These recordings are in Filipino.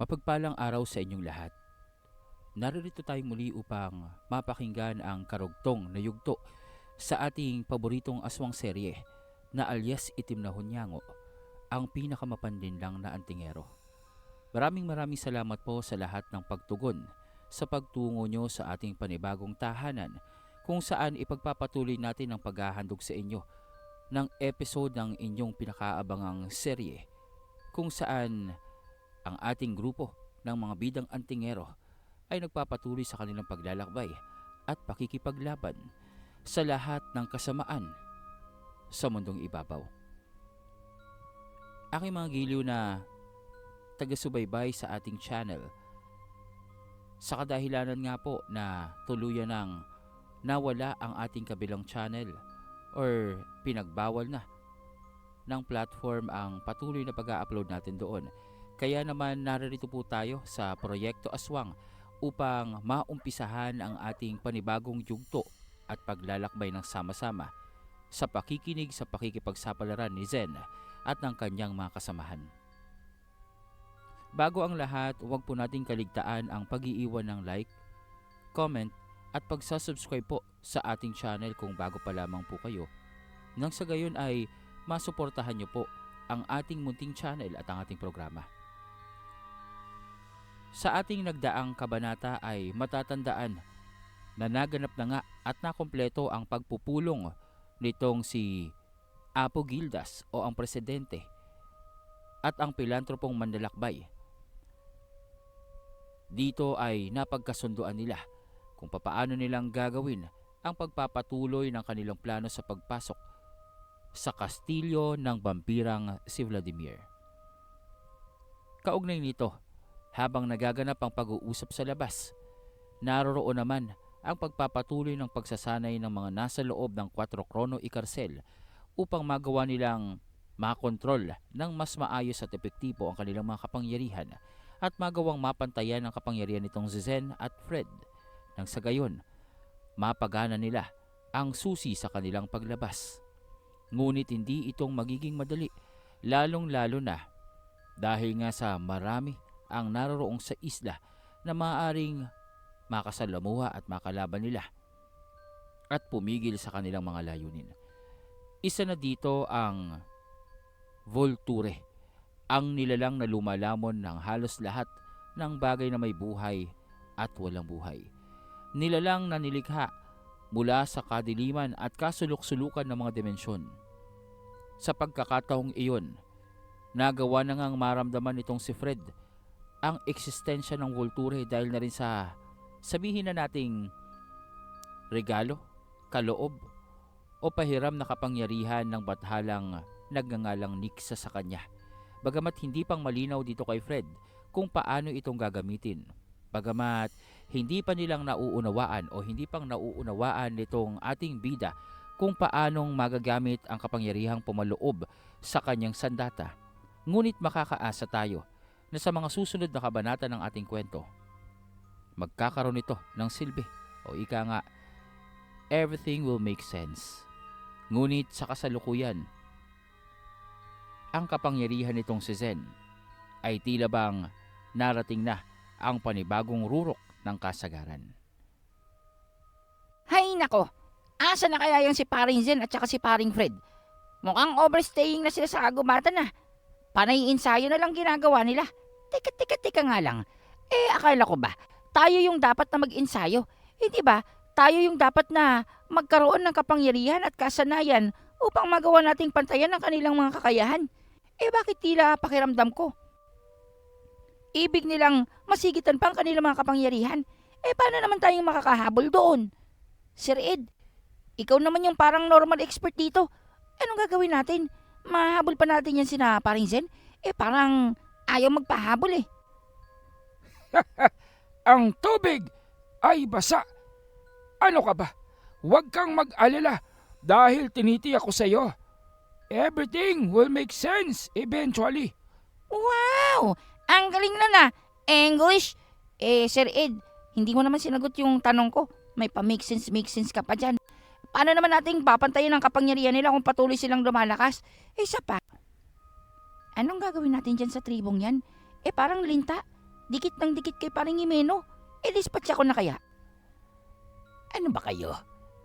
Mapagpalang araw sa inyong lahat. Naririto tayong muli upang mapakinggan ang karugtong na yugto sa ating paboritong aswang serye na alias Itim na Hunyango, ang pinakamapandinlang na antingero. Maraming salamat po sa lahat ng pagtugon sa pagtungo nyo sa ating panibagong tahanan kung saan ipagpapatuloy natin ang paghahandog sa inyo ng episode ng inyong pinakaabangang serye kung saan ang ating grupo ng mga bidang antingero ay nagpapatuloy sa kanilang paglalakbay at pakikipaglaban sa lahat ng kasamaan sa mundong ibabaw. Aking mga giliw na taga-subaybay sa ating channel, sa kadahilanan nga po na tuluyan ng nawala ang ating kabilang channel or pinagbawal na ng platform ang patuloy na pag-a-upload natin doon. Kaya naman naririto po tayo sa Proyekto Aswang upang maumpisahan ang ating panibagong yugto at paglalakbay ng sama-sama sa pakikinig sa pakikipagsapalaran ni Zen at ng kanyang mga kasamahan. Bago ang lahat, huwag po nating kaligtaan ang pag-iiwan ng like, comment at pagsasubscribe po sa ating channel kung bago pa lamang po kayo. Nang sa gayon ay masuportahan nyo po ang ating munting channel at ang ating programa. Sa ating nagdaang kabanata ay matatandaan na naganap na nga at nakompleto ang pagpupulong nitong si Apo Gildas o ang presidente at ang pilantropong manlalakbay. Dito ay napagkasunduan nila kung papaano nilang gagawin ang pagpapatuloy ng kanilang plano sa pagpasok sa kastilyo ng vampirang si Vladimir. Kaugnay nito, habang nagaganap ang pag-uusap sa labas, naroroon naman ang pagpapatuloy ng pagsasanay ng mga nasa loob ng 4 Krono Ikarsel upang magawa nilang makontrol ng mas maayos at epektibo ang kanilang mga kapangyarihan at magawang mapantayan ang kapangyarihan nitong Zen at Fred nang sa gayon mapagana nila ang susi sa kanilang paglabas. Ngunit hindi itong magiging madali, lalong-lalo na dahil nga sa marami ang naroroong sa isla na maaaring makasalamuha at makalaban nila at pumigil sa kanilang mga layunin. Isa na dito ang Volture, ang nilalang na lumalamon ng halos lahat ng bagay na may buhay at walang buhay. Nilalang na nilikha mula sa kadiliman at kasulok-sulukan ng mga dimensyon. Sa pagkakataong iyon, nagawa na ngang maramdaman nitong si Fred ang eksistensya ng Volture dahil na rin sa sabihin na nating regalo, kaloob o pahiram na kapangyarihan ng bathalang nagngangalang Nixa sa kanya. Bagamat hindi pang malinaw dito kay Fred kung paano itong gagamitin. Bagamat hindi pa nilang nauunawaan o hindi pang nauunawaan nitong ating bida kung paanong magagamit ang kapangyarihang pumaloob sa kanyang sandata. Ngunit makakaasa tayo na sa mga susunod na kabanata ng ating kwento, magkakaroon ito ng silbi o ika nga, everything will make sense. Ngunit sa kasalukuyan, ang kapangyarihan nitong si Zen ay tila bang narating na ang panibagong rurok ng kasagaran. Hay nako, asa na kaya yung si paring Zen at saka si paring Fred? Mukhang overstaying na sila sa agumatan na. Panay ensayo na lang ginagawa nila. Teka nga lang. Akala ko ba, tayo yung dapat na mag-ensayo? Hindi ba, tayo yung dapat na magkaroon ng kapangyarihan at kasanayan upang magawa nating pantayan ang kanilang mga kakayahan? Bakit tila pakiramdam ko? Ibig nilang masigitan pa ang kanilang mga kapangyarihan. Paano naman tayong makakahabol doon? Sir Ed, ikaw naman yung parang normal expert dito. Anong gagawin natin? Mahabol pa natin yan sina paring Zen? Parang ayaw magpahabol eh. Ang tubig ay basa. Ano ka ba? Huwag kang mag-alala dahil tinitiyak ko sa iyo. Everything will make sense eventually. Wow! Ang galing na English? Sir Ed, hindi mo naman sinagot yung tanong ko. May pa-make sense ka pa dyan. Paano naman nating papantayin ang kapangyarihan nila kung patuloy silang lumalakas? Isa pa. Anong gagawin natin dyan sa tribong yan? Parang linta. dikit ng dikit kay paring Jimeno. Dispatch ako na kaya. Ano ba kayo?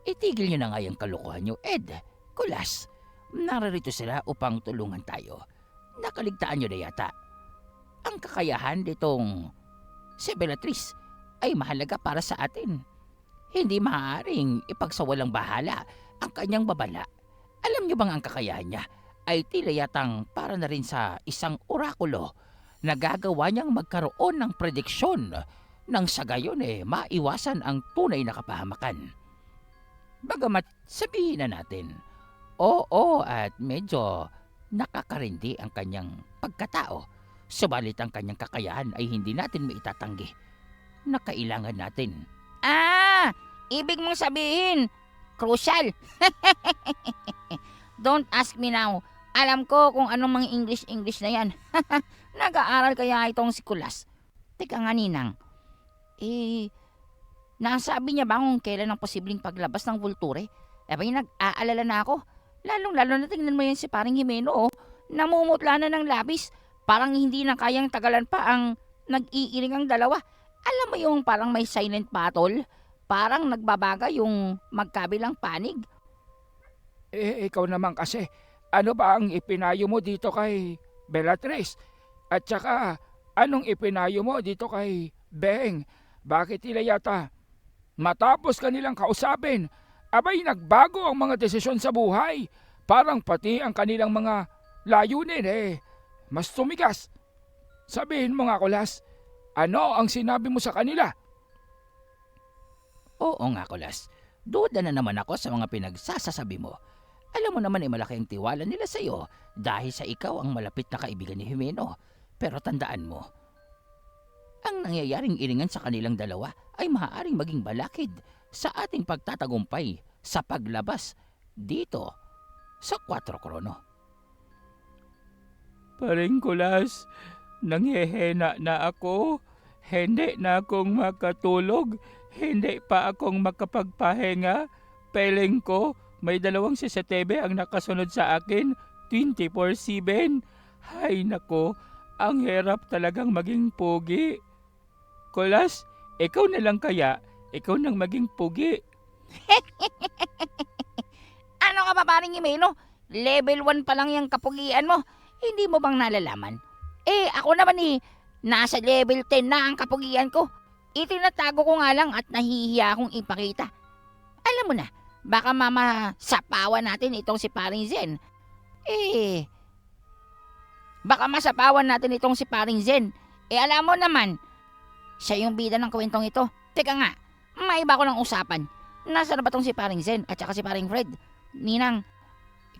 Itigil nyo na nga yung kalokohan nyo, Ed. Kulas, nararito sila upang tulungan tayo. Nakaligtaan nyo na yata. Ang kakayahan nitong si Bellatrix ay mahalaga para sa atin. Hindi maaaring ipagsawalang bahala ang kanyang babala. Alam nyo bang ang kakayahan niya ay tila yatang para na rin sa isang orakulo na gagawa niyang magkaroon ng prediksyon nang sa gayon maiwasan ang tunay na kapahamakan. Bagamat sabihin na natin, oo at medyo nakakarindi ang kanyang pagkatao, subalit ang kanyang kakayahan ay hindi natin maitatanggi na kailangan natin. Ibig mong sabihin, crucial. Don't ask me now. Alam ko kung anong mga English na yan. Nag-aaral kaya itong si Kulas. Teka nga, Ninang. Nasabi niya ba kung kailan ang posibleng paglabas ng Vulture? Abay, nag-aalala na ako. Lalong-lalo na tingnan mo yan si paring Jimeno. Namumutla na ng labis. Parang hindi na kayang tagalan pa ang nag-iiring ang dalawa. Alam mo yung parang may silent battle? Parang nagbabaga yung magkabilang panig. Ikaw naman kasi, ano ba ang ipinayo mo dito kay Bellatrix? At saka, anong ipinayo mo dito kay Beng? Bakit tila yata matapos kanilang kausapin, abay nagbago ang mga desisyon sa buhay? Parang pati ang kanilang mga layunin mas tumigas. Sabihin mo nga, Kulas, ano ang sinabi mo sa kanila? Oo nga, Kulas. Duda na naman ako sa mga pinagsasasabi mo. Alam mo naman malaki ang tiwala nila sa iyo dahil sa ikaw ang malapit na kaibigan ni Jimeno. Pero tandaan mo, ang nangyayaring iringan sa kanilang dalawa ay maaaring maging balakid sa ating pagtatagumpay sa paglabas dito sa 4 Krono. Paring Kulas, nanghihina na ako. Hindi na akong makatulog. Hindi pa akong makapagpahinga. Peling ko, may 2 CCTV ang nakasunod sa akin 24/7. Hay nako, ang hirap talagang maging pugi. Kulas, ikaw na lang kaya, ikaw nang maging pugi. Ano ka ba paring Jimeno? Level 1 pa lang yung kapugian mo. Hindi mo bang nalalaman? Ako naman nasa level 10 na ang kapugian ko. Itinatago ko nga lang at nahihiya akong ipakita. Alam mo na, baka sapawan natin itong si paring Zen. Baka masapawan natin itong si paring Zen. Alam mo naman, siya yung bida ng kwentong ito. Teka nga, may iba ko ng usapan. Nasaan na ba tong si paring Zen at saka si paring Fred? Ninang,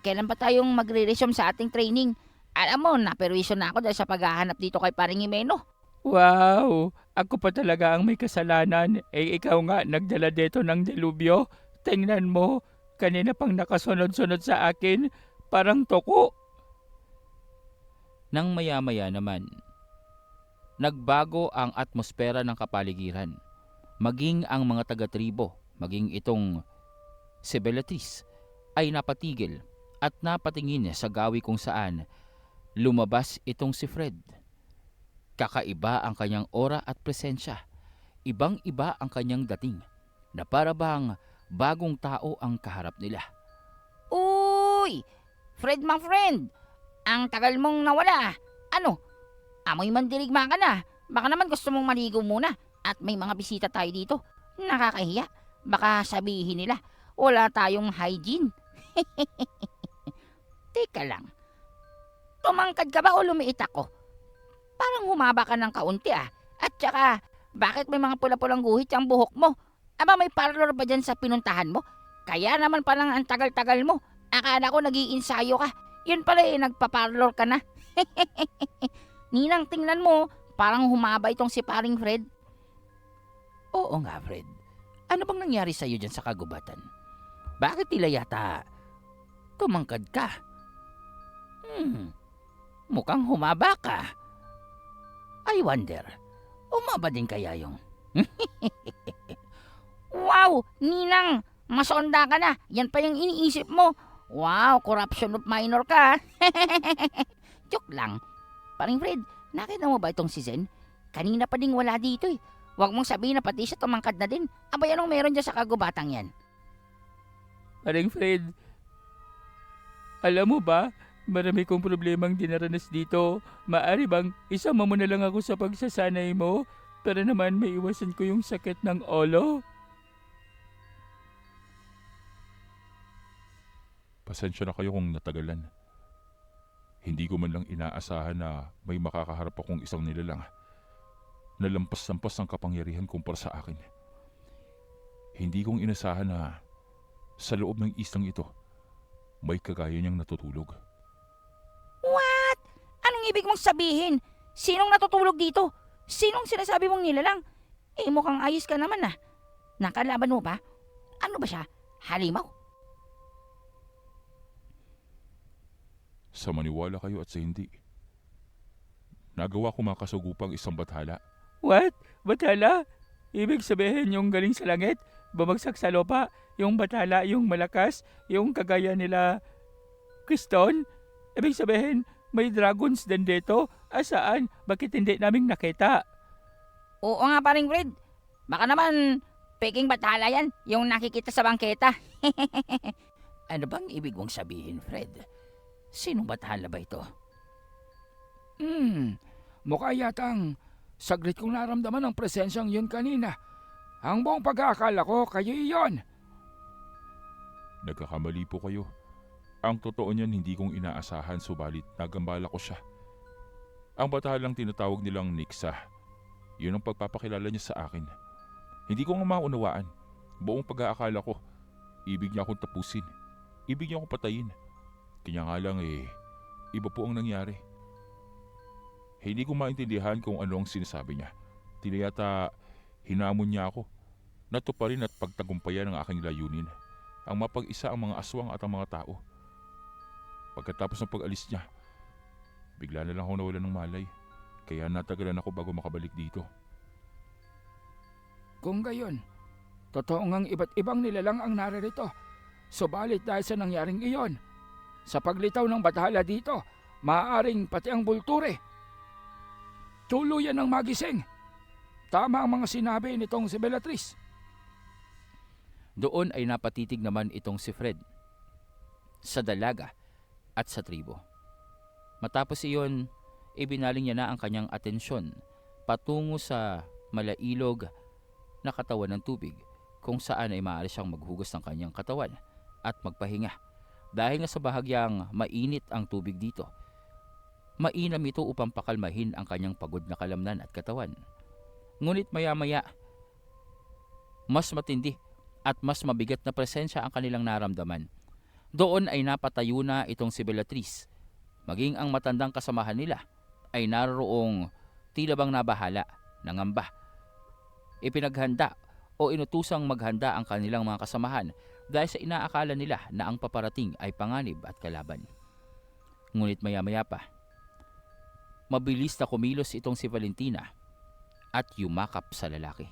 kailan pa tayong magre-resume sa ating training? Alam mo, naperwisyon na ako dahil sa paghahanap dito kay paring Jimeno. Wow, ako pa talaga ang may kasalanan. Ikaw nga nagdala dito ng delubyo. Tingnan mo, kanina pang nakasunod-sunod sa akin, parang toko. Nang maya-maya naman, nagbago ang atmosfera ng kapaligiran. Maging ang mga taga-tribo, maging itong si Bellatrix, ay napatigil at napatingin sa gawi kung saan lumabas itong si Fred. Kakaiba ang kanyang aura at presensya. Ibang-iba ang kanyang dating, na para bang bagong tao ang kaharap nila. Uy! Fred, my friend! Ang tagal mong nawala. Ano? Amoy mandirigma ka na. Baka naman gusto mong maligo muna. At may mga bisita tayo dito. Nakakahiya. Baka sabihin nila, wala tayong hygiene. Teka lang. Tumangkad ka ba o lumiit ako? Parang humaba ka ng kaunti ah. At saka, bakit may mga pula-pulang guhit ang buhok mo? Aba, may parlor ba dyan sa pinuntahan mo? Kaya naman palang ang tagal-tagal mo. Akala ko nag-iinsayo ka. Yun pala nagpa-parlor ka na. Ninang, tingnan mo, parang humaba itong si paring Fred. Oo nga, Fred. Ano bang nangyari sa iyo dyan sa kagubatan? Bakit tila yata tumangkad ka? Mukhang humaba ka. I wonder, umaba din kaya yung... Wow, Ninang, masonda ka na. Yan pa yung iniisip mo. Wow, corruption of minor ka. Joke lang. Paring Fred, nakita mo ba itong si Zen? Kanina pa ding wala dito eh. Huwag mong sabihin na pati siya tumangkad na din. Abay, anong meron dyan sa kagubatang yan? Paring Fred, alam mo ba, marami kong problemang dinaranas dito. Maari bang isama mo na lang ako sa pagsasanay mo para naman maiwasan ko yung sakit ng ulo? Pasensya na kayo kung natagalan. Hindi ko man lang inaasahan na may makakaharap akong isang nilalang na lampas-lampas ang kapangyarihan kumpara sa akin. Hindi kong inasahan na sa loob ng islang ito, may kagaya niyang natutulog. What? Anong ibig mong sabihin? Sinong natutulog dito? Sinong sinasabi mong nilalang? Eh, mukhang ayos ka naman ah. Nakalaban mo ba? Ano ba siya? Halimaw? Sa maniwala kayo at sa hindi, nagawa ko makasugupang isang bathala. What? Bathala? Ibig sabihin yung galing sa langit, bumagsak sa lupa, yung bathala, yung malakas, yung kagaya nila Kriston? Ibig sabihin, may dragons din dito? Asaan? Bakit hindi naming nakita? Oo nga, paring Fred. Baka naman, peking batala yan, yung nakikita sa bangketa. Ano bang ibig mong sabihin, Fred? Sinong bathala ba ito? Mukha yatang saglit kong naramdaman ang presensyang yun kanina. Ang buong pag-aakala ko, kayo iyon. Nagkakamali po kayo. Ang totoo niyan hindi kong inaasahan subalit nagambala ko siya. Ang batahalang tinatawag nilang Nixa. Yun ang pagpapakilala niya sa akin. Hindi ko nga maunawaan. Buong pag-aakala ko, ibig niya akong tapusin. Ibig niya akong patayin. Kanya nga lang iba po ang nangyari. Hindi ko maintindihan kung ano ang sinasabi niya. Tila yata hinamon niya ako. Natuparin at pagtagumpayan ang aking layunin. Ang mapag-isa ang mga aswang at ang mga tao. Pagkatapos ng pag-alis niya, bigla na lang ako nawalan ng malay. Kaya natagalan ako bago makabalik dito. Kung gayon, totoo ngang iba't ibang nilalang ang naririto. Subalit dahil sa nangyaring iyon, sa paglitaw ng bathala dito, maaaring pati ang bulture. Tuluyan ng magising. Tama ang mga sinabi nitong si Bellatrix. Doon ay napatitig naman itong si Fred sa dalaga at sa tribo. Matapos iyon, ibinaling niya na ang kanyang atensyon patungo sa malailog na katawan ng tubig kung saan ay maaari siyang maghugas ng kanyang katawan at magpahinga. Dahil nga sa bahagyang mainit ang tubig dito, mainam ito upang pakalmahin ang kanyang pagod na kalamnan at katawan. Ngunit maya-maya, mas matindi at mas mabigat na presensya ang kanilang naramdaman. Doon ay napatayo na itong si Bellatrix. Maging ang matandang kasamahan nila ay naroong tila bang nabahala, nangamba. Ipinaghanda o inutusang maghanda ang kanilang mga kasamahan dahil sa inaakala nila na ang paparating ay panganib at kalaban. Ngunit maya-maya pa, mabilis na kumilos itong si Valentina at yumakap sa lalaki.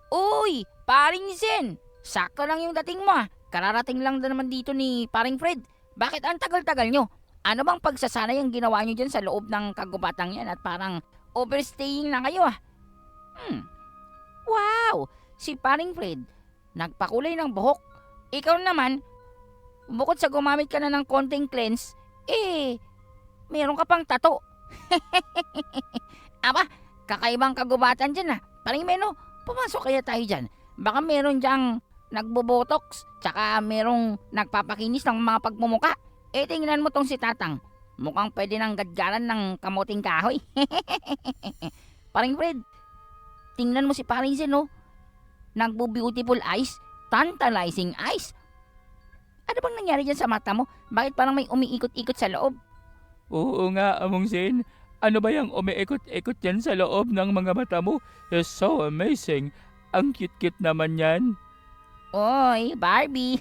Uy, paring Zen! Sakto lang yung dating mo ah. Kararating lang na naman dito ni paring Fred. Bakit ang tagal-tagal nyo? Ano bang pagsasanay ang ginawa nyo dyan sa loob ng kagubatang yan at parang overstaying na kayo ah? Wow! Si paring Fred, nagpakulay ng buhok. Ikaw naman, bukod sa gumamit ka na ng konting cleanse, meron ka pang tato. Aba, kakaibang kagubatan dyan ah. Paring Meno, pumasok kaya tayo dyan. Baka meron dyang nagbobotox, tsaka merong nagpapakinis ng mga pagmumuka. Tingnan mo tong si Tatang. Mukhang pwede nang gadgaran ng kamuting kahoy. Paring Fred, tingnan mo si paring Zen oh. Nagbo-beautiful eyes, tantalizing eyes. Ano bang nangyari dyan sa mata mo? Bakit parang may umiikot-ikot sa loob? Oo nga, Among Zen. Ano ba yung umiikot-ikot yan sa loob ng mga mata mo? It's so amazing. Ang cute-cute naman yan. Oy, Barbie.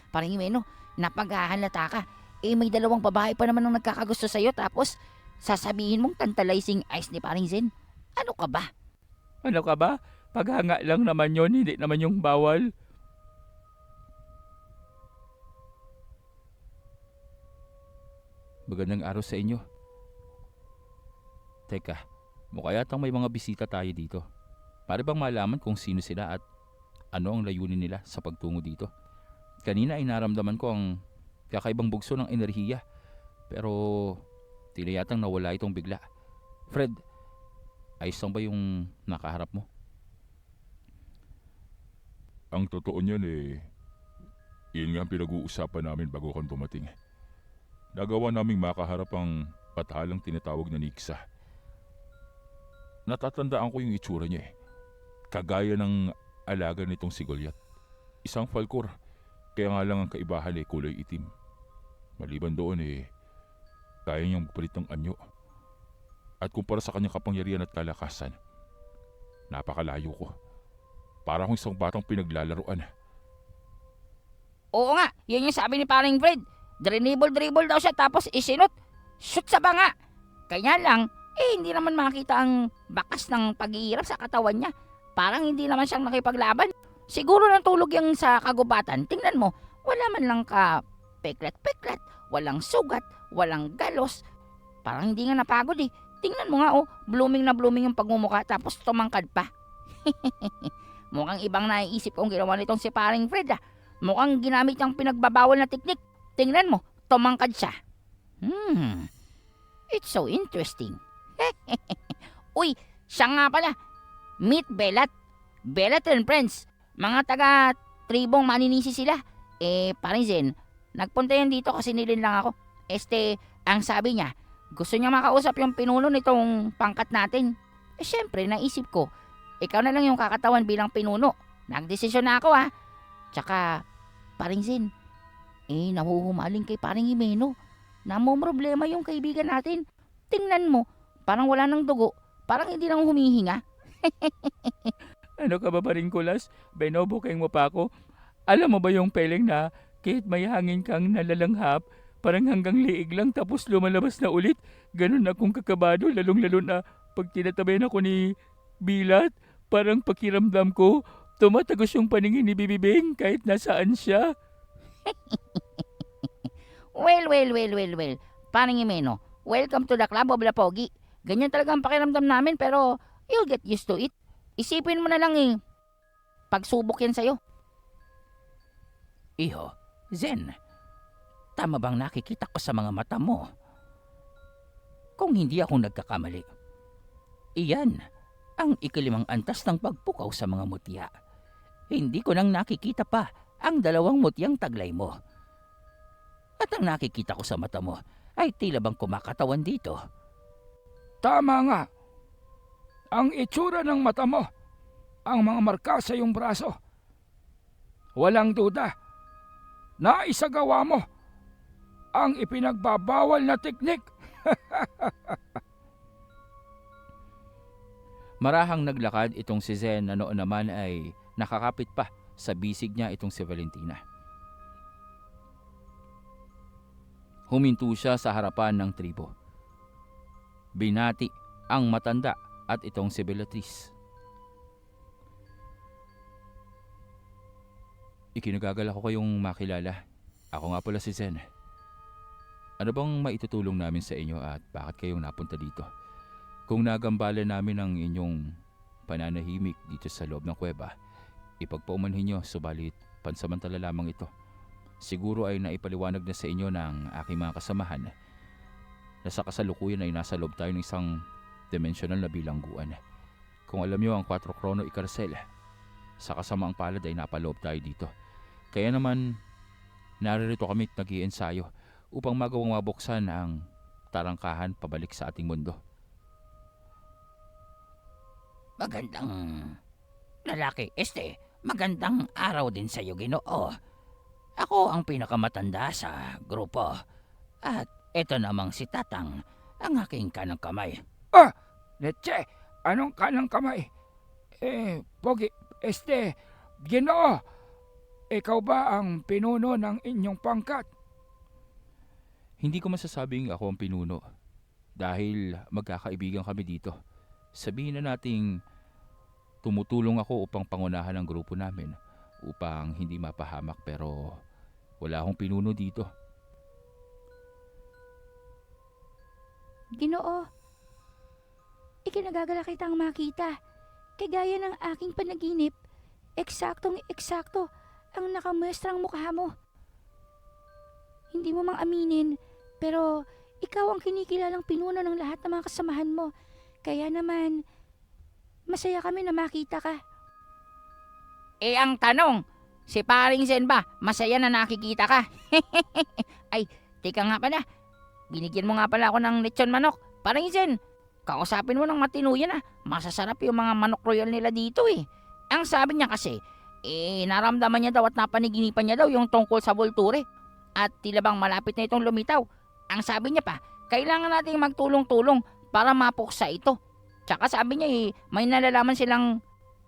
Paring Meno, napaghahalata ka. May dalawang babae pa naman ang nagkakagusto sa'yo tapos sasabihin mong tantalizing eyes ni paring Zen. Ano ka ba? Ano ka ba? Paghanga lang naman yon, hindi naman yung bawal. Magandang araw sa inyo. Teka, mukha yatang may mga bisita tayo dito. Para bang malaman kung sino sila at ano ang layunin nila sa pagtungo dito. Kanina ay naramdaman ko ang kakaibang bugso ng enerhiya. Pero tila yatang nawala itong bigla. Fred, ayos lang ba yung nakaharap mo? Ang totoo niyan yun nga ang pinag-uusapan namin bago kang dumating. Nagawa naming makaharap ang batalang tinatawag na Nixa. Natatandaan ko yung itsura niya. Kagaya ng alaga nitong si Goliath. Isang falkor, kaya nga lang ang kaibahan kulay itim. Maliban doon kaya niyang magpalit ng anyo. At kumpara sa kanyang kapangyarihan at kalakasan, napakalayo ko. Para akong isang batang pinaglalaruan. Oo nga, yun yung sabi ni paring Fred. Dribble daw siya tapos isinot. Shoot sa banga. Kaya lang, hindi naman makita ang bakas ng paghihirap sa katawan niya. Parang hindi naman siyang nakipaglaban. Siguro natulog yung sa kagubatan. Tingnan mo, wala man lang ka peklat-peklat, walang sugat, walang galos. Parang hindi nga napagod eh. Tingnan mo nga blooming na blooming yung pagmumukha tapos tumangkad pa. Mukhang ibang naiisip kong ginawa nitong si paring Fred ah. Mukhang ginamit niyang pinagbabawal na teknik. Tingnan mo, tumangkad siya. It's so interesting. Uy, siya nga pala. Meet Belat. Belat and Friends. Mga taga-tribong maninisi sila. Paring Zen, nagpunta yan dito kasi nilin lang ako. Ang sabi niya, gusto niya makausap yung pinuno nitong pangkat natin. Syempre, naisip ko, ikaw na lang yung kakatawan bilang pinuno. Nagdesisyon na ako ha. Tsaka, paring Zen, nahuhumaling kay paring Imeno. Namomroblema yung kaibigan natin. Tingnan mo, parang wala ng dugo. Parang hindi nang humihinga. Ano ka ba paring kulas? Binobokeng mo pa ako. Alam mo ba yung peling na kahit may hangin kang nalalanghap, parang hanggang liig lang tapos lumalabas na ulit? Ganun akong kakabado, lalong-lalo na pag tinatabayan ako ni Bilat. Parang pakiramdam ko, tumatagos yung paningin ni Bibibing kahit nasaan siya. Well. Paring Imeno, welcome to the Club of La Pogi. Ganyan talaga ang pakiramdam namin pero you'll get used to it. Isipin mo na lang pagsubok yan sa'yo. Iho, Zen, tama bang nakikita ko sa mga mata mo? Kung hindi ako nagkakamali, iyan ang ikalimang antas ng pagpukaw sa mga mutya. Hindi ko nang nakikita pa ang dalawang mutyang taglay mo. At ang nakikita ko sa mata mo ay tila bang kumakatawan dito. Tama nga. Ang itsura ng mata mo, ang mga marka sa iyong braso. Walang duda, naisagawa mo ang ipinagbabawal na teknik. Marahang naglakad itong si Zen na noon naman ay nakakapit pa sa bisig niya itong si Valentina. Huminto siya sa harapan ng tribo. Binati ang matanda at itong si Beatrice. Ikinagagal ako kayong makilala. Ako nga pala si Zen. Ano bang maitutulong namin sa inyo at bakit kayong napunta dito? Kung nagambala namin ang inyong pananahimik dito sa loob ng kuweba, ipagpaumanhin nyo, subalit pansamantala lamang ito. Siguro ay naipaliwanag na sa inyo ng aking mga kasamahan na sa kasalukuyan ay nasa loob tayo ng isang dimensional na bilangguan. Kung alam nyo ang 4 Chrono Icarcel, sa kasamaang palad ay napaloob tayo dito. Kaya naman, naririto kami at nag-iensayo upang magawang mabuksan ang tarangkahan pabalik sa ating mundo. Magandang lalaki. Magandang araw din sa iyo, Ginoo. Ako ang pinakamatanda sa grupo. At eto namang si Tatang, ang aking kanang kamay. Leche, anong kanang kamay? Pogi, Ginoo, ikaw ba ang pinuno ng inyong pangkat? Hindi ko masasabing ako ang pinuno dahil magkakaibigan kami dito. Sabihin na nating tumutulong ako upang pangunahan ang grupo namin upang hindi mapahamak, pero wala akong pinuno dito. Ginoo, kinagagala kitang makita. Kagaya ng aking panaginip, eksaktong-eksakto ang nakamuestrang mukha mo. Hindi mo mang aminin, pero ikaw ang kinikilalang pinuno ng lahat ng mga kasamahan mo. Kaya naman, masaya kami na makita ka. Eh ang tanong, si paring Zen ba, masaya na nakikita ka? Ay, teka nga pala. Binigyan mo nga pala ako ng lechon manok. Paring Zen, kausapin mo ng matino yan Masasarap yung mga manok royal nila dito eh. Ang sabi niya kasi, naramdaman niya daw at napaniginipan niya daw yung tungkol sa Volture. At tila bang malapit na itong lumitaw. Ang sabi niya pa, kailangan nating magtulong-tulong para mapuksa ito. Tsaka sabi niya may nalalaman silang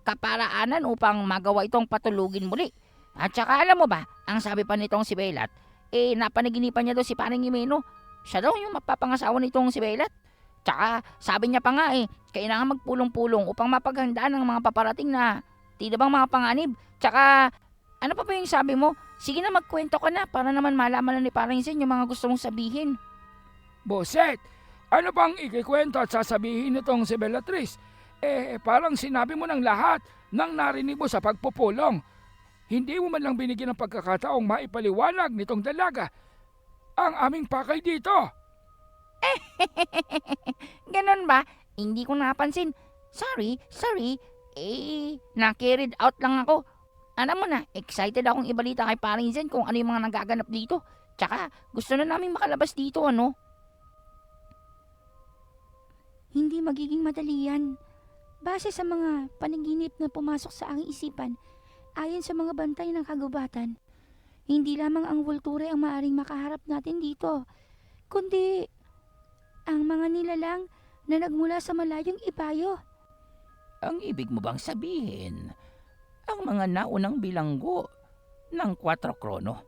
kaparaanan upang magawa itong patulugin muli. At tsaka alam mo ba, ang sabi pa nitong si Belat, napanaginipan niya daw si Paring Jimeno. Siya daw yung mapapangasawa nitong si Belat. Tsaka sabi niya pa nga kailangan magpulong-pulong upang mapaghandaan ng mga paparating na tila bang mga panganib. Tsaka ano pa yung sabi mo? Sige na, magkwento ka na para naman malaman na ni Paring Zen yung mga gusto mong sabihin. Boset, ano bang ikikwento at sasabihin nitong si Bellatrix? Parang sinabi mo ng lahat ng narinig mo sa pagpupulong. Hindi mo man lang binigyan ng pagkakataong maipaliwanag nitong dalaga ang aming pakay dito. Ganon ba? Hindi ko napansin. Sorry. Na-carried out lang ako. Alam mo na, excited akong ibalita kay Paring Zen kung ano yung mga nagaganap dito. Tsaka, gusto na namin makalabas dito, ano? Hindi magiging madali yan. Base sa mga panaginip na pumasok sa aking isipan, ayon sa mga bantay ng kagubatan, hindi lamang ang Volture ang maaring makaharap natin dito, kundi ang mga nilalang na nagmula sa malayong ibayo. Ang ibig mo bang sabihin, ang mga naunang bilanggo ng 4 krono?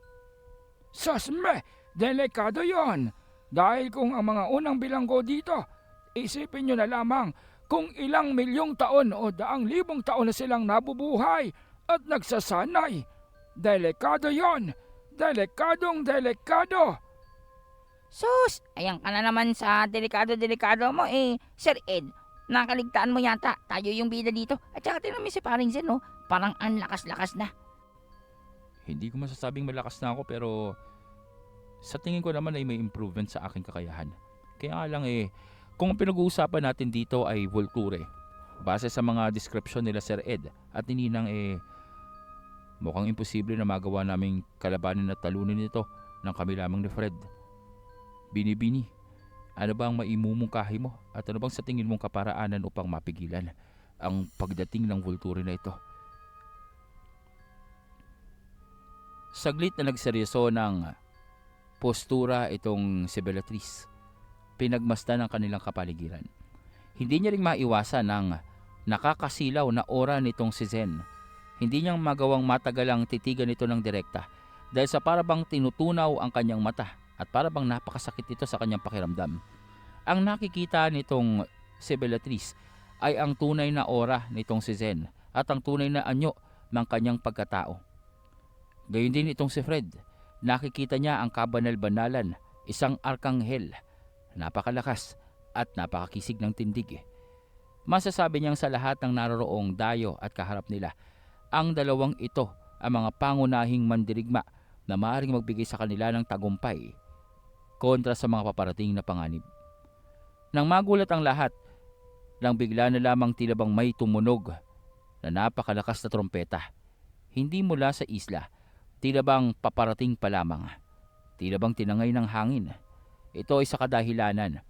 Sasme, delikado yon. Dahil kung ang mga unang bilanggo dito, isipin nyo na lamang kung ilang milyong taon o daang libong taon na silang nabubuhay at nagsasanay. Delikado yon. Delikadong delikado. Sus, ayan ka na naman sa delikado-delikado mo Sir Ed, nakaligtaan mo yata. Tayo yung bida dito. At saka tingnan mo si Paring Zen, no? Parang ang lakas-lakas na. Hindi ko masasabing malakas na ako pero sa tingin ko naman ay may improvement sa aking kakayahan. Kaya nga lang kung ang pinag-uusapan natin dito ay Volture, base sa mga description nila Sir Ed at ni Ninang mukhang imposible na magawa naming kalabanin at talunin ito ng kami lamang ni Fred. Bini-bini, ano ba ang maimumungkahi mo at ano bang sa tingin mong kaparaanan upang mapigilan ang pagdating ng Volture na ito? Saglit na nagseryoso ng postura itong si Bellatrix. Pinagmasdan ang kanilang kapaligiran. Hindi niya ring maiwasan ang nakakasilaw na aura nitong si Zen. Hindi niyang magawang matagalang titigan ito ng direkta dahil sa parabang tinutunaw ang kanyang mata at parabang napakasakit ito sa kanyang pakiramdam. Ang nakikita nitong si Bellatrix ay ang tunay na aura nitong si Zen at ang tunay na anyo ng kanyang pagkatao. Gayon din itong si Fred. Nakikita niya ang kabanal-banalan, isang arkanghel, napakalakas at napakakisig ng tindig. Masasabi niyang sa lahat ng naroroong dayo at kaharap nila, ang dalawang ito ang mga pangunahing mandirigma na maaaring magbigay sa kanila ng tagumpay kontra sa mga paparating na panganib. Nang magulat ang lahat, nang bigla na lamang tila bang may tumunog na napakalakas na trompeta. Hindi mula sa isla, tila bang paparating pa lamang. Tila bang tinangay ng hangin. Ito ay sa kadahilanan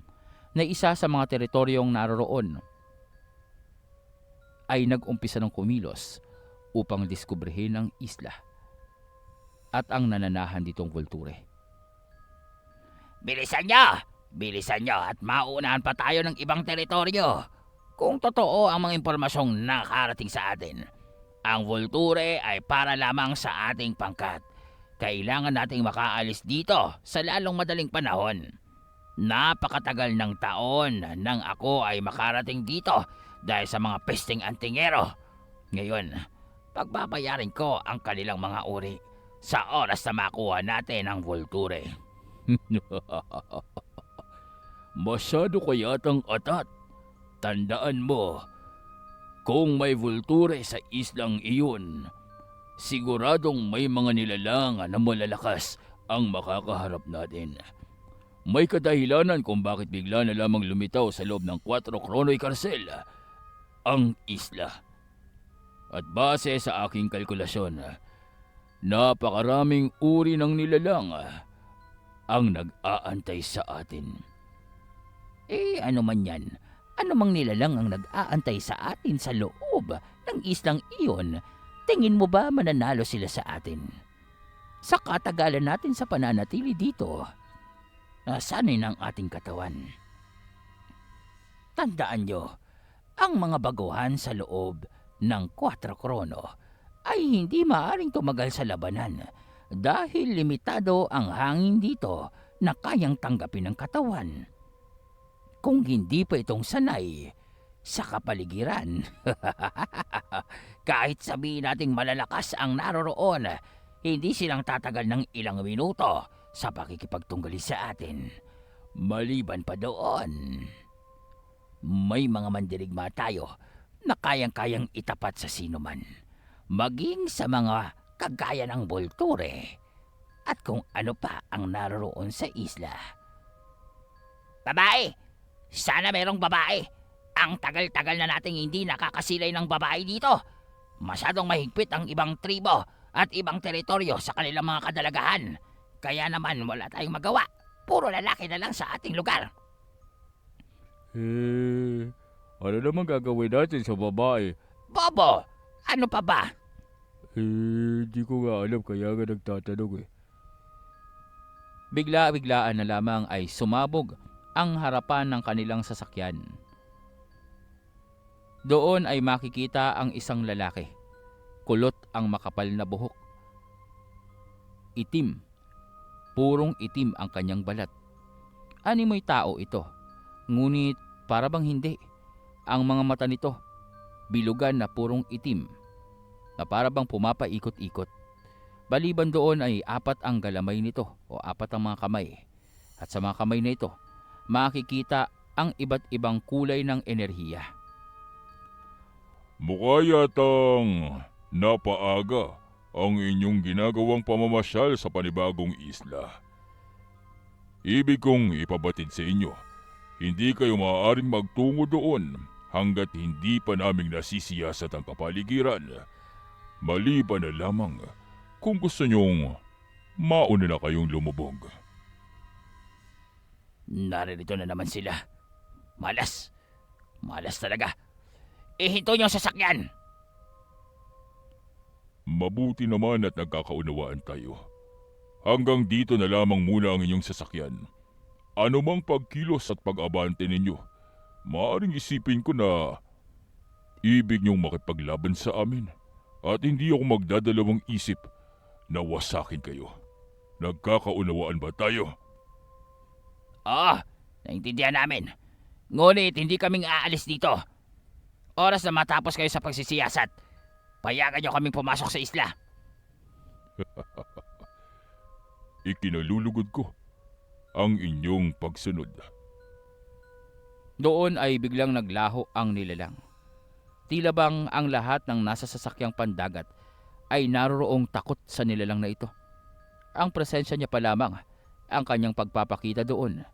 na isa sa mga teritoryong naroroon ay nag-umpisa ng kumilos upang diskubrihin ang isla at ang nananahan ditong Volture. Bilisan nyo at mauunahan pa tayo ng ibang teritoryo. Kung totoo ang mga impormasyong nakarating sa atin, ang Volture ay para lamang sa ating pangkat. Kailangan nating makaalis dito sa lalong madaling panahon. Napakatagal ng taon nang ako ay makarating dito dahil sa mga pesting antingero. Ngayon, pagbabayarin ko ang kanilang mga uri sa oras na makuha natin ang Volture. Masyado ko yatang atat. Tandaan mo, kung may vulture sa islang iyon, siguradong may mga nilalang na malalakas ang makakaharap natin. May kadahilanan kung bakit bigla na lamang lumitaw sa loob ng 4 Chrono Carcel ang isla. At base sa aking kalkulasyon, napakaraming uri ng nilalang ang nag-aantay sa atin. Ano man yan? Ano mang nilalang ang nag-aantay sa atin sa loob ng islang iyon? Tingin mo ba mananalo sila sa atin? Sa katagalan natin sa pananatili dito, nasanay ng ating katawan. Tandaan nyo, ang mga baguhan sa loob ng 4 Chrono ay hindi maaring tumagal sa labanan dahil limitado ang hangin dito na kayang tanggapin ng katawan. Kung hindi pa itong sanay sa kapaligiran, kahit sabihin nating malalakas ang naroroon, hindi silang tatagal ng ilang minuto sa pakikipagtunggali sa atin. Maliban pa doon, may mga mandirigma tayo na kayang-kayang itapat sa sinuman, maging sa mga kagaya ng Volture at kung ano pa ang naroroon sa isla. Babae! Sana merong babae! Ang tagal-tagal na nating hindi nakakasilay ng babae dito. Masyadong mahigpit ang ibang tribo at ibang teritoryo sa kanilang mga kadalagahan. Kaya naman wala tayong magawa. Puro lalaki na lang sa ating lugar. Ano naman gagawin natin sa babae? Bobo! Ano pa ba? Di ko nga alam kaya nga nagtatanong Bigla-biglaan na lamang ay sumabog ang harapan ng kanilang sasakyan. Doon ay makikita ang isang lalaki. Kulot ang makapal na buhok. Itim. Purong itim ang kanyang balat. Animoy tao ito. Ngunit para bang hindi. Ang mga mata nito, bilugan na purong itim, na para bang pumapaikot-ikot. Baliban doon ay 4 ang galamay nito o 4 ang mga kamay. At sa mga kamay na ito, makikita ang iba't ibang kulay ng enerhiya. Mukha yatang napaaga ang inyong ginagawang pamamasyal sa panibagong isla. Ibig kong ipabatid sa inyo, hindi kayo maaaring magtungo doon hanggat hindi pa naming nasisiyasat ang kapaligiran. Maliban na lamang kung gusto nyong mauna na kayong lumubog. Naririto na naman sila. Malas. Malas talaga. Ihinto niyo ang sasakyan. Mabuti naman at nagkakaunawaan tayo. Hanggang dito na lamang muna ang inyong sasakyan. Anumang pagkilos at pag-abante ninyo, maaaring isipin ko na ibig niyong makipaglaban sa amin at hindi ako magdadalawang isip na wasakin kayo. Nagkakaunawaan ba tayo? Oo, naintindihan namin. Ngunit hindi kaming aalis dito. Oras na matapos kayo sa pagsisiyasat, payagan niyo kaming pumasok sa isla. Ikinalulugod ko ang inyong pagsunod. Doon ay biglang naglaho ang nilalang. Tila bang ang lahat ng nasa sasakyang pandagat ay naroroong takot sa nilalang na ito. Ang presensya niya pa lamang, ang kanyang pagpapakita doon,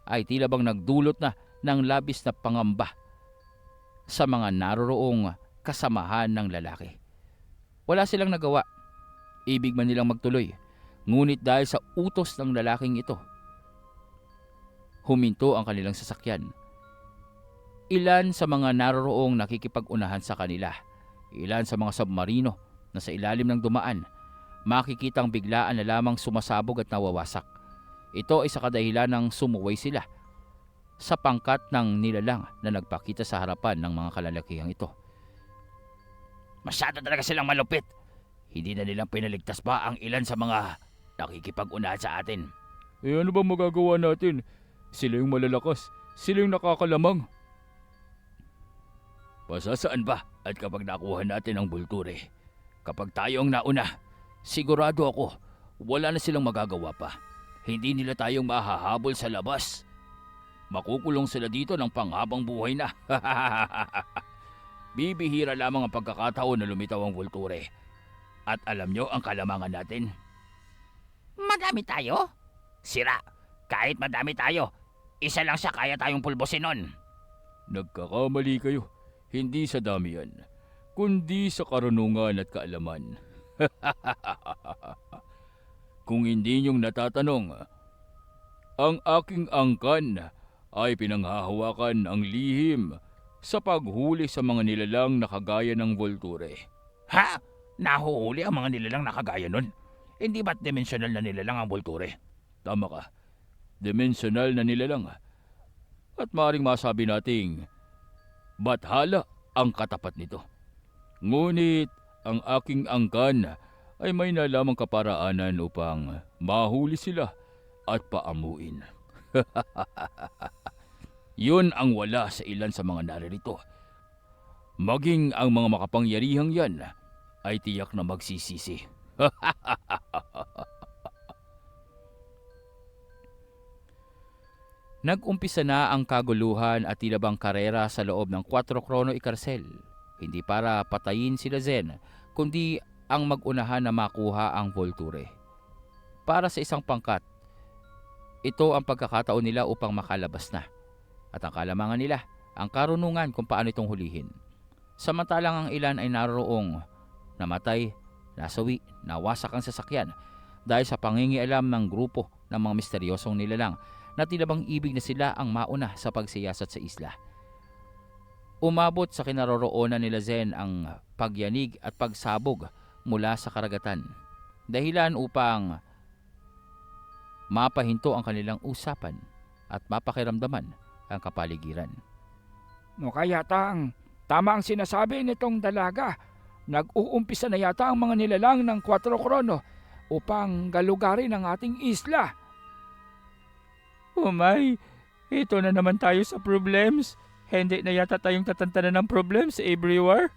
ay tila bang nagdulot na ng labis na pangamba sa mga naroroong kasamahan ng lalaki. Wala silang nagawa. Ibig man nilang magtuloy, ngunit dahil sa utos ng lalaking ito, huminto ang kanilang sasakyan. Ilan sa mga naroroong nakikipag-unahan sa kanila, ilan sa mga submarino na sa ilalim ng dumaan, makikitang biglaan na lamang sumasabog at nawawasak. Ito ay sa kadahilan ng sumuway sila sa pangkat ng nilalang na nagpakita sa harapan ng mga kalalakihang ito. Masyado talaga silang malupit. Hindi na nilang pinaligtas pa ang ilan sa mga nakikipag-unahan sa atin. Ano ba magagawa natin? Sila yung malalakas, sila yung nakakalamang. Pasasaan ba at kapag nakuha natin ang Volture? Kapag tayo ang nauna, sigurado ako, wala na silang magagawa pa. Hindi nila tayong mahahabol sa labas. Makukulong sila dito ng panghabang buhay na. Bibihira lamang ang pagkakataon na lumitaw ang Volture. At alam nyo ang kalamangan natin? Madami tayo? Sira, kahit madami tayo, isa lang siya kaya tayong pulbosin nun. Nagkakamali kayo. Hindi sa dami yan, kundi sa karunungan at kaalaman. Kung hindi niyong natatanong, ang aking angkan ay pinanghahawakan ang lihim sa paghuli sa mga nilalang na kagaya ng Volture. Ha? Nahuhuli ang mga nilalang na kagaya nun? Hindi ba't dimensional na nilalang ang Volture? Tama ka, dimensional na nilalang. At maaaring masabi nating bathala ang katapat nito. Ngunit ang aking angkan ay may nalamang kaparaanan upang mahuli sila at paamuin. Yun ang wala sa ilan sa mga naririto. Maging ang mga makapangyarihang yan ay tiyak na magsisisi. Nag-umpisa na ang kaguluhan at tila bang karera sa loob ng 4 Krono Ikarsel. Hindi para patayin sila Zen, kundi ang mag-unahan na makuha ang Volture. Para sa isang pangkat, ito ang pagkakataon nila upang makalabas na. At ang kalamangan nila, ang karunungan kung paano itong hulihin. Samantalang ang ilan ay naroong namatay, nasawi, nawasak ang sasakyan dahil sa pangingialam ng grupo ng mga misteryosong nilalang na tila bang ibig na sila ang mauna sa pagsiyasat sa isla. Umabot sa kinaroroonan nila Zen ang pagyanig at pagsabog mula sa karagatan. Dahilan upang mapahinto ang kanilang usapan at mapakiramdaman ang kapaligiran. No kaya tama ang sinasabi nitong dalaga. Nag-uumpisa na yata ang mga nilalang ng 4 Krono upang galugarin ang ating isla. Umay, ito na naman tayo sa problems. Hindi na yata tayong tatantanan ng problems everywhere.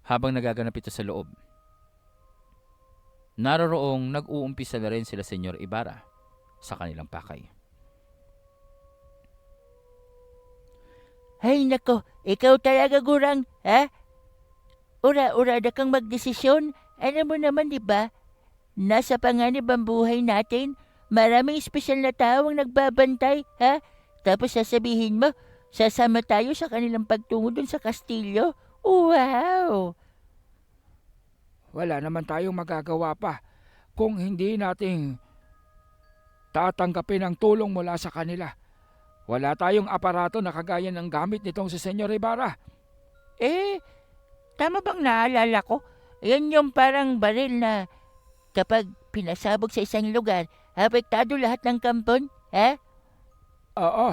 Habang nagaganap ito sa loob, naroroong nag-uumpisa na rin sila Senyor Ibarra sa kanilang pakay. Hay nako, ikaw talaga gurang, ha? Ura-urada kang magdesisyon. Alam mo naman, di ba? Nasa panganib ang buhay natin. Maraming espesyal na tao ang nagbabantay, ha? Tapos sasabihin mo, sasama tayo sa kanilang pagtungo dun sa kastilyo. Wow! Wala naman tayong magagawa pa kung hindi nating tatanggapin ang tulong mula sa kanila. Wala tayong aparato na kagaya ng gamit nitong si Senyor Ibarra. Tama bang naalala ko? Yan yung parang baril na kapag pinasabog sa isang lugar, apektado lahat ng kampon, ha? Oo.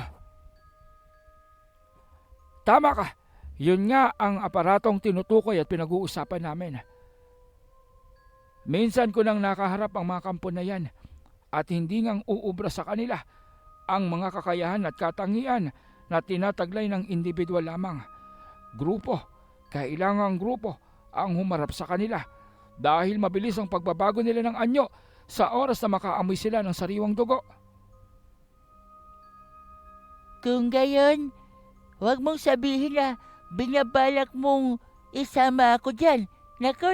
Tama ka. Yun nga ang aparatong tinutukoy at pinag-uusapan namin. Minsan ko nang nakaharap ang mga kampon na yan at hindi ngang uubra sa kanila ang mga kakayahan at katangian na tinataglay ng individual lamang. Grupo, kailangang grupo ang humarap sa kanila dahil mabilis ang pagbabago nila ng anyo sa oras na makaamoy sila ng sariwang dugo. Kung gayon, huwag mong sabihin na binabalak mong isama ako dyan. Nako,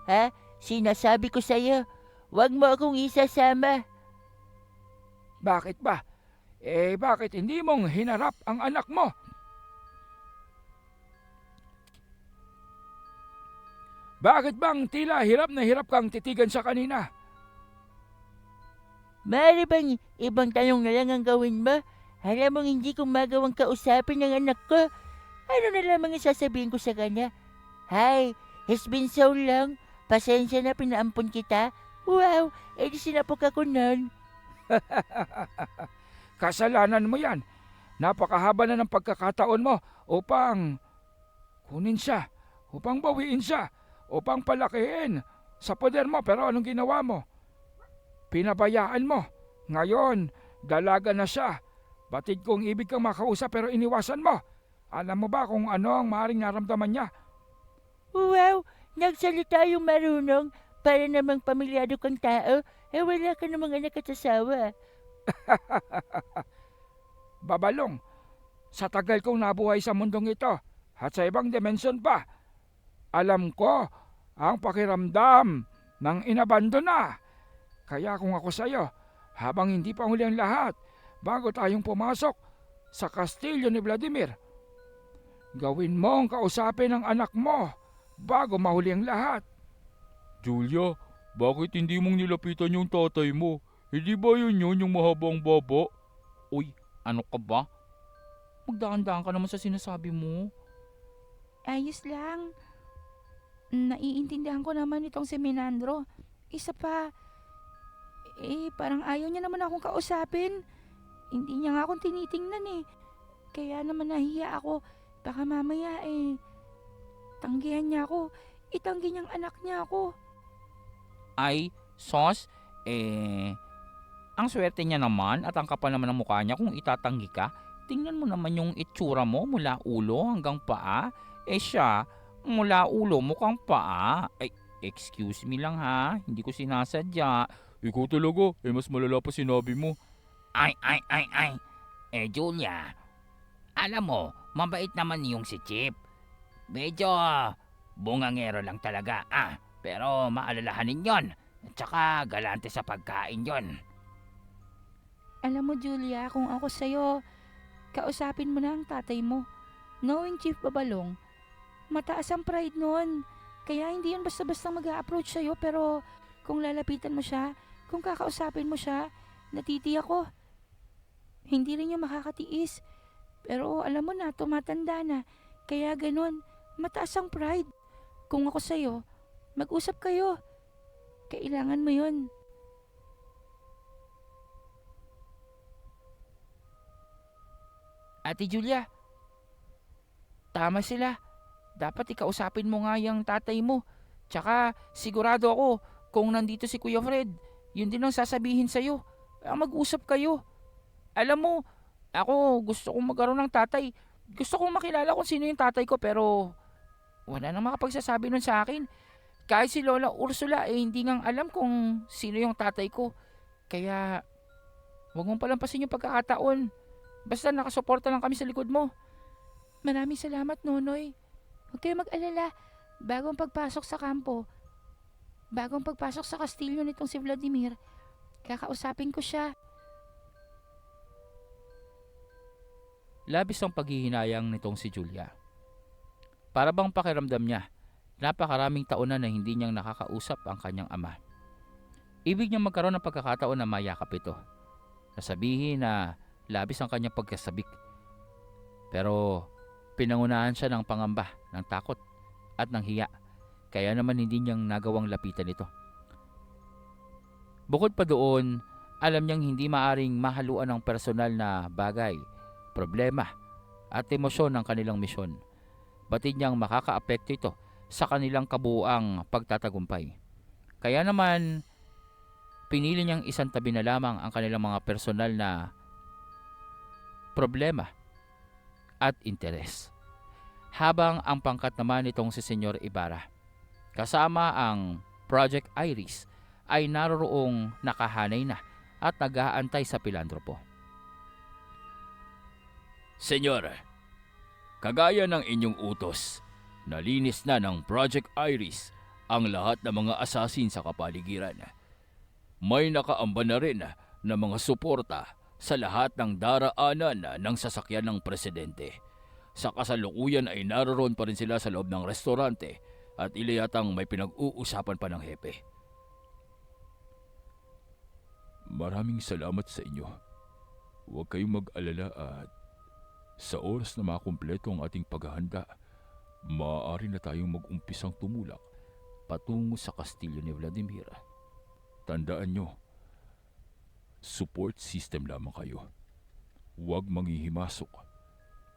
ha? Sinasabi ko sa'yo, huwag mo akong isasama. Bakit ba? Bakit hindi mong hinarap ang anak mo? Bakit bang tila hirap na hirap kang titigan sa kanina? Maaari bang ibang tanong na lang ang gawin mo? Alam mong hindi ko magawang kausapin ng anak ko. Ano na lamang ang sasabihin ko sa kanya? Hi, it's been so long. Pasensya na pinaampun kita. Wow, edi sinapok ako nun. Kasalanan mo yan. Napakahaba na ng pagkakataon mo upang kunin siya, upang bawiin siya, upang palakihin sa poder mo. Pero anong ginawa mo? Pinabayaan mo. Ngayon, dalaga na siya. Batid kong ibig kang makausap pero iniwasan mo. Alam mo ba kung ano ang maaaring naramdaman niya? Wow, nagsalita yung marunong. Para namang pamilyado kang tao, wala ka namang anak at asawa. Babalong, sa tagal kong nabuhay sa mundong ito at sa ibang dimensyon pa, alam ko ang pakiramdam ng inabandona. Kaya kung ako sa'yo, habang hindi pa huli ang lahat, bago tayong pumasok sa kastilyo ni Vladimir, gawin mong kausapin ang anak mo bago mahuli ang lahat. Julia, bakit hindi mong nilapitan yung tatay mo? Hindi ba yun yung mahabang baba? Uy, ano ka ba? Magdaan-daan ka naman sa sinasabi mo. Ayos lang. Naiintindihan ko naman itong si Menandro. Isa pa, parang ayaw niya naman akong kausapin. Hindi niya nga akong tinitingnan eh. Kaya naman nahiya ako. Baka mamaya tanggihan niya ako. Itanggi niyang anak niya ako. Ay, sos, ang swerte niya naman at ang kapal naman ng mukha niya kung itatanggi ka. Tingnan mo naman yung itsura mo mula ulo hanggang paa. Siya, mula ulo mukhang paa. Ay, excuse me lang ha, hindi ko sinasadya. Ikaw talaga, mas malala pa sinabi mo. Ay. Julia, alam mo, mabait naman yung si Chip. Medyo bungangero lang talaga, pero maalalahanin yon. Tsaka galante sa pagkain yon. Alam mo Julia, kung ako sa'yo, kausapin mo na ang tatay mo. Knowing Chief Babalong, mataas ang pride nun. Kaya hindi yun basta-basta mag-a-approach sa'yo, pero kung lalapitan mo siya, kung kakausapin mo siya, natitiyak ko. Hindi rin niya makakatiis. Pero alam mo na, tumatanda na. Kaya ganun, mataas ang pride. Kung ako sa'yo, mag-usap kayo. Kailangan mo yun. Ate Julia, tama sila. Dapat ikausapin mo nga yung tatay mo. Tsaka sigurado ako, kung nandito si Kuya Fred, yun din ang sasabihin sa'yo. Mag-usap kayo. Alam mo, ako gusto kong magkaroon ng tatay. Gusto kong makilala kung sino yung tatay ko pero wala nang makapagsasabi nun sa akin. Kahit si Lola Ursula hindi ngang alam kung sino yung tatay ko. Kaya huwag mong palampasin yung pagkakataon. Basta nakasuporta lang kami sa likod mo. Maraming salamat, Nonoy. Huwag kayo mag-alala. Bagong pagpasok sa kampo, bagong pagpasok sa kastilyo nitong si Vladimir, kakausapin ko siya. Labis ang paghihinayang nitong si Julia. Para bang pakiramdam niya, napakaraming taon na hindi niyang nakakausap ang kanyang ama. Ibig niyang magkaroon ng pagkakataon na mayakap ito. Nasabihin na labis ang kanyang pagkasabik. Pero pinangunahan siya ng pangamba, ng takot at ng hiya. Kaya naman hindi niyang nagawang lapitan ito. Bukod pa doon, alam niyang hindi maaring mahaluan ng personal na bagay, problema at emosyon ng kanilang misyon. Batid niyang makakaapekto ito sa kanilang kabuuang pagtatagumpay. Kaya naman, pinili niyang isang tabi na lamang ang kanilang mga personal na problema at interes. Habang ang pangkat naman nitong si Senyor Ibarra, kasama ang Project Iris, ay naroroong nakahanay na at nag-aantay sa Pilantropo. Senyor, kagaya ng inyong utos, nalinis na ng Project Iris ang lahat ng mga asasin sa kapaligiran. May nakaamba na rin na mga suporta sa lahat ng daraanan ng sasakyan ng presidente. Sa kasalukuyan ay naroon pa rin sila sa loob ng restaurante at ilayatang may pinag-uusapan pa ng hepe. Maraming salamat sa inyo. Huwag kayong mag-alala at sa oras na makumpleto ang ating paghahanda, maaari na tayong mag-umpisang tumulak patungo sa kastilyo ni Vladimir. Tandaan nyo, support system lamang kayo. Huwag manghihimasok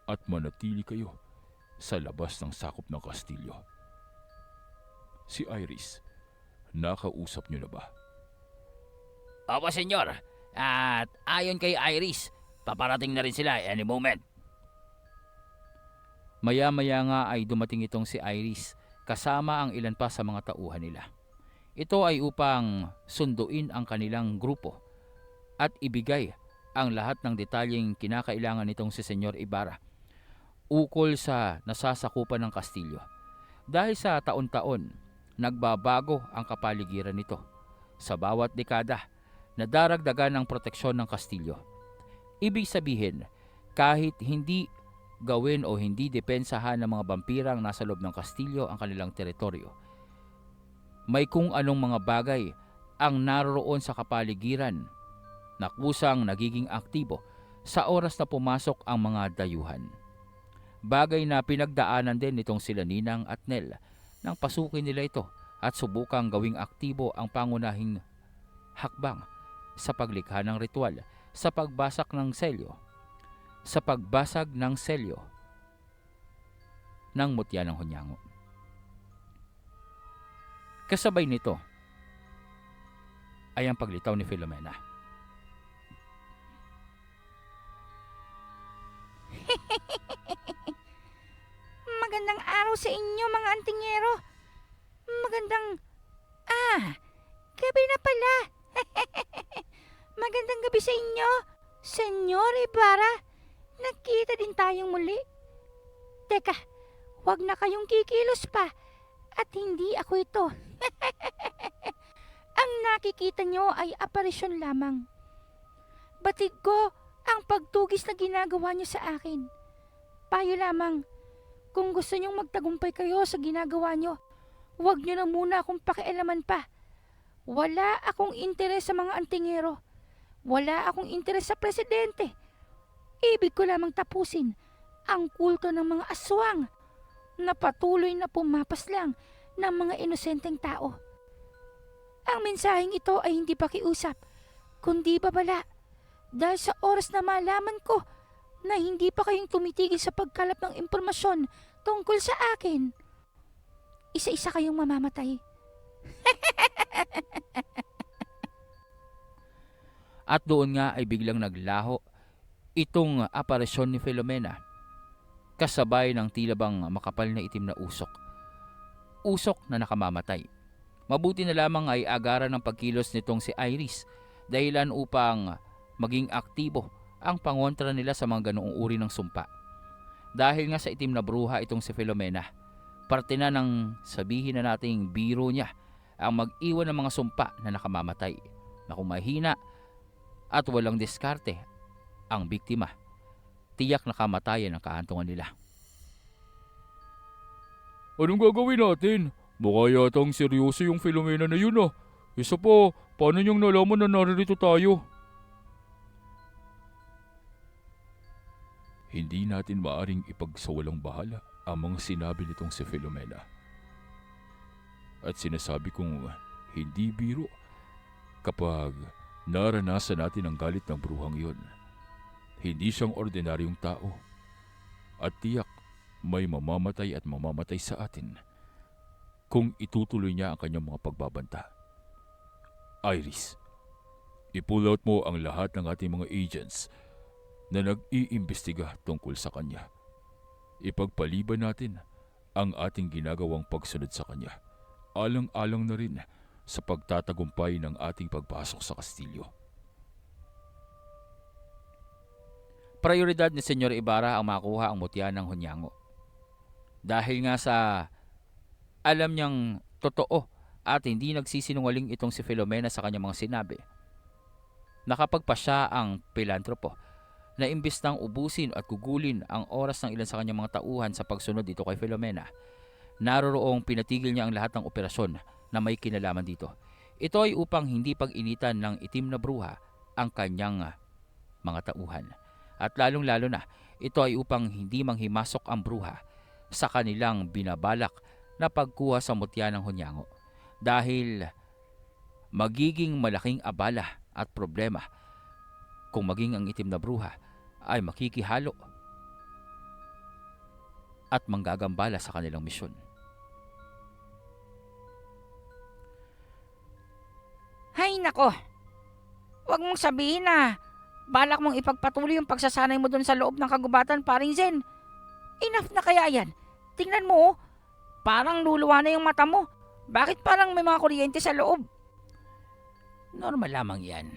at manatili kayo sa labas ng sakop ng kastilyo. Si Iris, nakausap nyo na ba? Opo, senyor. At ayon kay Iris, paparating na rin sila any moment. Maya-maya nga ay dumating itong si Iris kasama ang ilan pa sa mga tauhan nila. Ito ay upang sunduin ang kanilang grupo at ibigay ang lahat ng detalyeng kinakailangan nitong si Senyor Ibarra ukol sa nasasakupan ng kastilyo. Dahil sa taon-taon, nagbabago ang kapaligiran nito. Sa bawat dekada, nadaragdagan ang proteksyon ng kastilyo. Ibig sabihin, kahit hindi gawin o hindi depensahan ng mga vampirang nasa loob ng kastilyo ang kanilang teritoryo, may kung anong mga bagay ang naroroon sa kapaligiran na kusang nagiging aktibo sa oras na pumasok ang mga dayuhan. Bagay na pinagdaanan din nitong sila Ninang at Nel nang pasukin nila ito at subukang gawing aktibo ang pangunahing hakbang sa paglikha ng ritual sa pagbasag ng selyo ng mutya ng Hunyango. Kasabay nito ay ang paglitaw ni Filomena. Magandang araw sa inyo, mga antingero. Gabi na pala. Magandang gabi sa inyo, Senyor Ibarra. Nagkita din tayong muli. Teka, wag na kayong kikilos pa. At hindi ako ito. Ang nakikita nyo ay aparisyon lamang. Batid ko ang pagtugis na ginagawa nyo sa akin. Payo lamang, kung gusto nyong magtagumpay kayo sa ginagawa nyo, huwag nyo na muna akong pakialaman pa. Wala akong interes sa mga antingero. Wala akong interes sa presidente. Ibig ko lamang tapusin ang kulto ng mga aswang na patuloy na pumapaslang ng mga inosenteng tao. Ang mensaheng ito ay hindi pakiusap, kundi babala. Dahil sa oras na malaman ko na hindi pa kayong tumitigil sa pagkalap ng impormasyon tungkol sa akin, isa-isa kayong mamamatay. At doon nga ay biglang naglaho itong aparisyon ni Filomena, kasabay ng tila bang makapal na itim na usok. Usok na nakamamatay. Mabuti na lamang ay agaran ng pagkilos nitong si Iris, dahilan upang maging aktibo ang pangontra nila sa mga ganoong uri ng sumpa. Dahil nga sa itim na bruha itong si Filomena, parte na ng sabihin na nating biro niya ang mag-iwan ng mga sumpa na nakamamatay, na kung mahina at walang diskarte ang biktima, tiyak na kamatayan ang kahantungan nila. Anong gagawin natin? Mukha yatang seryoso yung Filomena na yun ah. Isa pa, paano niyang nalaman na naririto tayo? Hindi natin maaring ipagsawalang bahala ang mga sinabi nitong si Filomena. At sinasabi kong hindi biro kapag naranasan natin ang galit ng bruhang yun. Hindi siyang ordinaryong tao. At tiyak may mamamatay at mamamatay sa atin kung itutuloy niya ang kanyang mga pagbabanta. Iris, i-pull out mo ang lahat ng ating mga agents na nag-iimbestiga tungkol sa kanya. Ipagpaliban natin ang ating ginagawang pagsunod sa kanya, alang-alang na rin sa pagtatagumpay ng ating pagpasok sa kastilyo. Prioridad ni Senyor Ibarra ang makuha ang mutya ng Hunyango. Dahil nga sa alam niyang totoo at hindi nagsisinungaling itong si Filomena sa kanyang mga sinabi, nakapagpasya ang pilantropo na imbis nang ubusin at gugulin ang oras ng ilan sa kanyang mga tauhan sa pagsunod dito kay Filomena, naroroong pinatigil niya ang lahat ng operasyon na may kinalaman dito. Ito ay upang hindi pag-initan ng itim na bruha ang kanyang mga tauhan. At lalong-lalo na, ito ay upang hindi manghimasok ang bruha sa kanilang binabalak na pagkuha sa mutya ng Hunyango. Dahil magiging malaking abala at problema kung maging ang itim na bruha ay makikihalo at manggagambala sa kanilang misyon. Hay nako, wag mong sabihin na balak mong ipagpatuloy yung pagsasanay mo dun sa loob ng kagubatan, paring Zen. Enough na kaya yan? Tingnan mo, parang luluwa na yung mata mo. Bakit parang may mga kuryente sa loob? Normal lamang yan.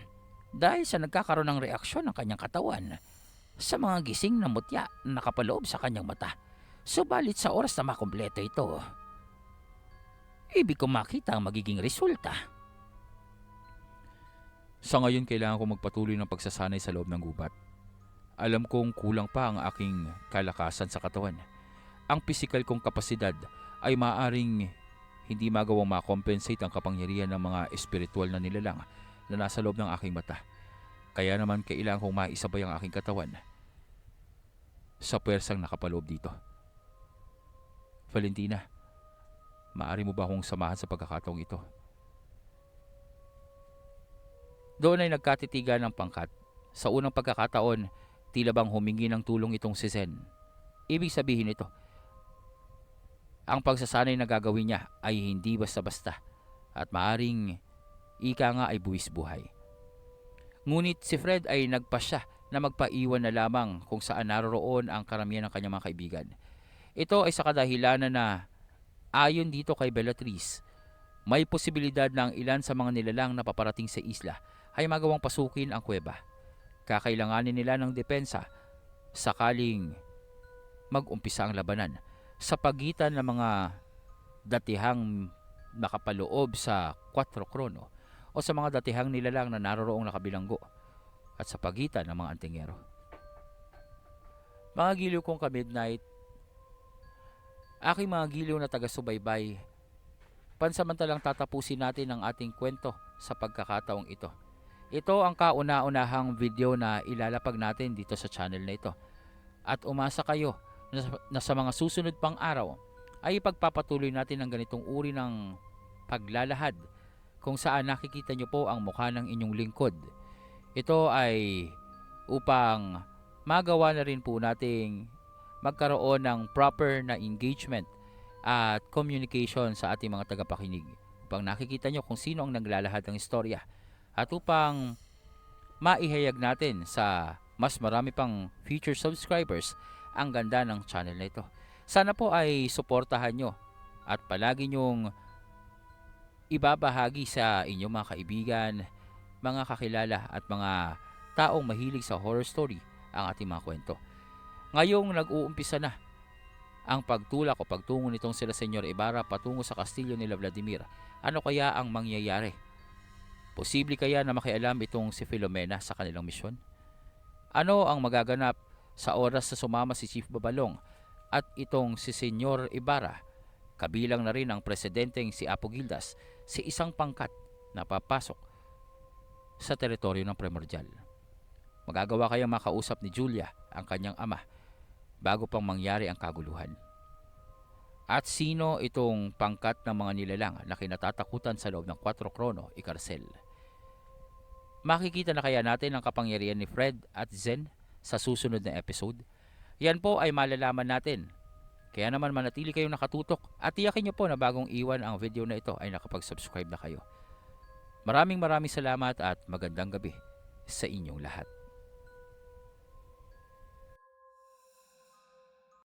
Dahil sa nagkakaroon ng reaksyon ng kanyang katawan sa mga gising na mutya na nakapaloob sa kanyang mata. Subalit sa oras na makumpleto ito, ibig ko makita ang magiging resulta. Sa ngayon, kailangan ko magpatuloy ng pagsasanay sa loob ng gubat. Alam kong kulang pa ang aking kalakasan sa katawan. Ang pisikal kong kapasidad ay maaring hindi magawang makompensate ang kapangyarihan ng mga espiritual na nilalang na nasa loob ng aking mata. Kaya naman kailangan kong maisabay ang aking katawan sa puwersang nakapaloob dito. Valentina, maaari mo ba akong samahan sa pagkakataong ito? Doon ay nagkatitigan ng pangkat. Sa unang pagkakataon, tila bang humingi ng tulong itong si Zen. Ibig sabihin nito, ang pagsasanay na gagawin niya ay hindi basta-basta at maaring ika nga ay buwis buhay. Ngunit si Fred ay nagpasya na magpaiwan na lamang kung saan naroroon ang karamihan ng kanyang mga kaibigan. Ito ay sa kadahilanan na ayon dito kay Bellatrix, may posibilidad na ang ilan sa mga nilalang na paparating sa isla ay magawang pasukin ang kuweba. Kakailanganin nila ng depensa sakaling mag-umpisa ang labanan sa pagitan ng mga datihang nakapaloob sa 4 krono o sa mga datihang nilalang na naroroong nakabilanggo at sa pagitan ng mga antingero. Mga giliw kong ka-midnight, aking mga giliw na taga-subaybay, pansamantalang tatapusin natin ang ating kwento sa pagkakataong ito. Ito ang kauna-unahang video na ilalapag natin dito sa channel na ito. At umasa kayo na sa mga susunod pang araw ay ipagpapatuloy natin ang ganitong uri ng paglalahad kung saan nakikita nyo po ang mukha ng inyong lingkod. Ito ay upang magawa na rin po nating magkaroon ng proper na engagement at communication sa ating mga tagapakinig upang nakikita nyo kung sino ang naglalahad ng istorya at upang maihayag natin sa mas marami pang future subscribers ang ganda ng channel na ito. Sana po ay suportahan nyo at palagi nyong ibabahagi sa inyong mga kaibigan, mga kakilala at mga taong mahilig sa horror story ang ating mga kwento. Ngayong nag-uumpisa na ang pagtulak o pagtungo nitong sila Senyor Ibarra patungo sa kastilyo nila Vladimir. Ano kaya ang mangyayari? Posible kaya na makialam itong si Filomena sa kanilang misyon? Ano ang magaganap sa oras na sumama si Chief Babalong at itong si Senyor Ibarra? Kabilang na rin ang presidenteng si Apo Gildas si isang pangkat na papasok sa teritoryo ng Primordial. Magagawa kayang makausap ni Julia ang kanyang ama bago pang mangyari ang kaguluhan. At sino itong pangkat ng mga nilalang na kinatatakutan sa loob ng 4 krono ikarcel? Makikita na kaya natin ang kapangyarihan ni Fred at Zen sa susunod na episode? Yan po ay malalaman natin. Kaya naman manatili kayong nakatutok at tiyakin nyo po na bagong iwan ang video na ito ay nakapag-subscribe na kayo. Maraming salamat at magandang gabi sa inyong lahat.